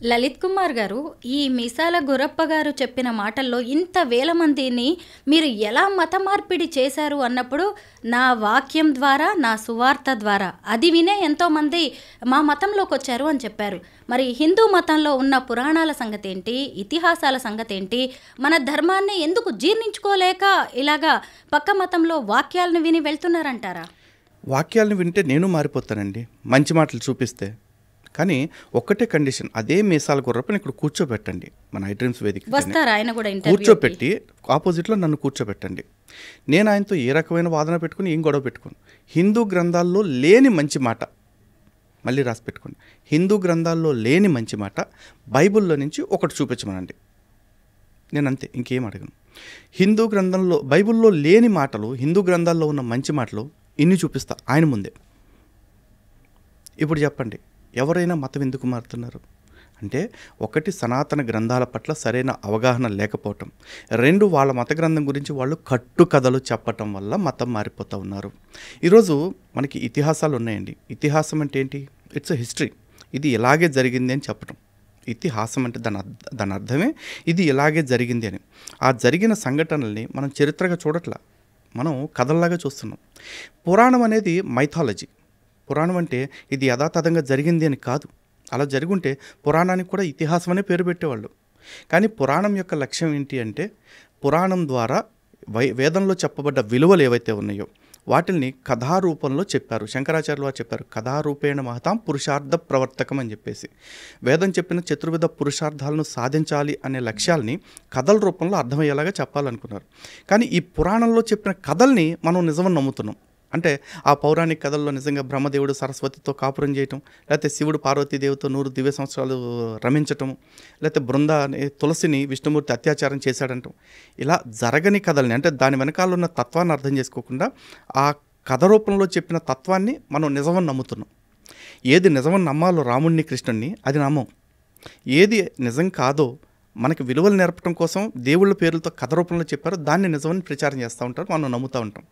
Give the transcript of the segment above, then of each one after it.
లలిత్ కుమార్ గారు, ఈ మీసాల గురప్ప గారు చెప్పిన మాటల్లో ఇంత వేల మందిని మీరు ఎలా మత మార్పిడి చేశారు అన్నప్పుడు, నా వాక్యం ద్వారా, నా సువార్త ద్వారా అది వినే ఎంతోమంది మా మతంలోకి వచ్చారు అని చెప్పారు. మరి హిందూ మతంలో ఉన్న పురాణాల సంగతేంటి, ఇతిహాసాల సంగతేంటి, మన ధర్మాన్ని ఎందుకు జీర్ణించుకోలేక ఇలాగా పక్క మతంలో వాక్యాలను విని వెళ్తున్నారంటారా? వాక్యాలను వింటే నేను మారిపోతానండి, మంచి మాటలు చూపిస్తే. కానీ ఒక్కటే కండిషన్, అదే మీసాల గుర్రపని ఇక్కడ కూర్చోబెట్టండి. మన ఐ డ్రీమ్స్ వేదిక వస్తారా ఆయన కూడా కూర్చోబెట్టి ఆపోజిట్లో నన్ను కూర్చోబెట్టండి. నేను ఆయనతో ఏ రకమైన వాదన పెట్టుకుని ఏం గొడవ పెట్టుకోను. హిందూ గ్రంథాల్లో లేని మంచి మాట, మళ్ళీ రాసి పెట్టుకోండి, హిందూ గ్రంథాల్లో లేని మంచి మాట బైబిల్లో నుంచి ఒకటి చూపించమనండి. నేను అంతే, ఇంకేం అడగను. హిందూ గ్రంథంలో బైబిల్లో లేని మాటలు, హిందూ గ్రంథాల్లో ఉన్న మంచి మాటలు ఇన్ని చూపిస్తా ఆయన ముందే. ఇప్పుడు చెప్పండి, ఎవరైనా మతం ఎందుకు మారుతున్నారు అంటే, ఒకటి సనాతన గ్రంథాల పట్ల సరైన అవగాహన లేకపోవటం, రెండు వాళ్ళ మత గ్రంథం గురించి వాళ్ళు కట్టు కథలు చెప్పటం వల్ల మతం మారిపోతూ ఉన్నారు. ఈరోజు మనకి ఇతిహాసాలు ఉన్నాయండి. ఇతిహాసం అంటే ఏంటి? It's a history. ఇది ఇలాగే జరిగింది అని చెప్పటం. ఇతిహాసం అంటే దాని అర్థమే ఇది ఇలాగే జరిగింది అని. ఆ జరిగిన సంఘటనల్ని మనం చరిత్రగా చూడట్లా, మనం కథల్లాగా చూస్తున్నాం. పురాణం అనేది మైథాలజీ. పురాణం అంటే ఇది యథాతథంగా జరిగింది అని కాదు. అలా జరుగుంటే పురాణానికి కూడా ఇతిహాసం అనే పేరు పెట్టేవాళ్ళు. కానీ పురాణం యొక్క లక్ష్యం ఏంటి అంటే, పురాణం ద్వారా వేదంలో చెప్పబడ్డ విలువలు ఏవైతే ఉన్నాయో వాటిని కథారూపంలో చెప్పారు. శంకరాచార్యులు వారు చెప్పారు, కథారూపేణ మహతాం పురుషార్థ ప్రవర్తకం అని చెప్పేసి. వేదం చెప్పిన చతుర్విధ పురుషార్థాలను సాధించాలి అనే లక్ష్యాల్ని కథల రూపంలో అర్థమయ్యేలాగా చెప్పాలనుకున్నారు. కానీ ఈ పురాణంలో చెప్పిన కథల్ని మనం నిజమని నమ్ముతున్నాం. అంటే ఆ పౌరాణిక కథల్లో నిజంగా బ్రహ్మదేవుడు సరస్వతితో కాపురం చేయటం, లేకపోతే శివుడు పార్వతీదేవితో 100 దివ్య సంవత్సరాలు రమించటం, లేకపోతే బృంద తులసిని విష్ణుమూర్తి అత్యాచారం చేశాడంటాం. ఇలా జరగని కథల్ని, అంటే దాని వెనకాల ఉన్న తత్వాన్ని అర్థం చేసుకోకుండా ఆ కథ రూపంలో చెప్పిన తత్వాన్ని మనం నిజమని నమ్ముతున్నాం. ఏది నిజమని నమ్మాలో రాముణ్ణి కృష్ణుణ్ణి అది నమ్మం. ఏది నిజం కాదో మనకి విలువలు నేర్పడం కోసం దేవుళ్ళ పేర్లతో కథ రూపంలో చెప్పారో దాన్ని నిజమని ప్రచారం చేస్తూ ఉంటారు, మనం నమ్ముతూ ఉంటాం.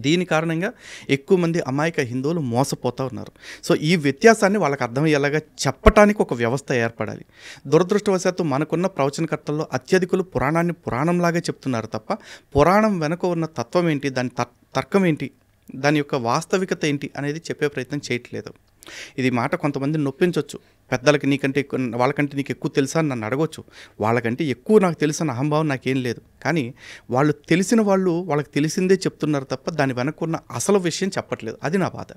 దీని కారణంగా ఎక్కువ మంది అమాయక హిందువులు మోసపోతూ ఉన్నారు. సో ఈ వ్యత్యాసాన్ని వాళ్ళకి అర్థమయ్యేలాగా చెప్పటానికి ఒక వ్యవస్థ ఏర్పడాలి. దురదృష్టవశాత్తు మనకున్న ప్రవచనకర్తల్లో అత్యధికులు పురాణాన్ని పురాణంలాగే చెప్తున్నారు తప్ప, పురాణం వెనుక ఉన్న తత్వం ఏంటి, దాని తర్కం ఏంటి, దాని యొక్క వాస్తవికత ఏంటి అనేది చెప్పే ప్రయత్నం చేయట్లేదు. ఇది మాట కొంతమందిని నొప్పించవచ్చు. పెద్దలకి నీకంటే ఎక్కువ, వాళ్ళకంటే నీకు ఎక్కువ తెలుసా అని నన్ను అడగవచ్చు. వాళ్ళకంటే ఎక్కువ నాకు తెలుసన్న అహంభావం నాకేం లేదు. కానీ వాళ్ళు తెలిసిన వాళ్ళు వాళ్ళకి తెలిసిందే చెప్తున్నారు తప్ప దాని వెనక్కున్న అసలు విషయం చెప్పట్లేదు. అది నా బాధ.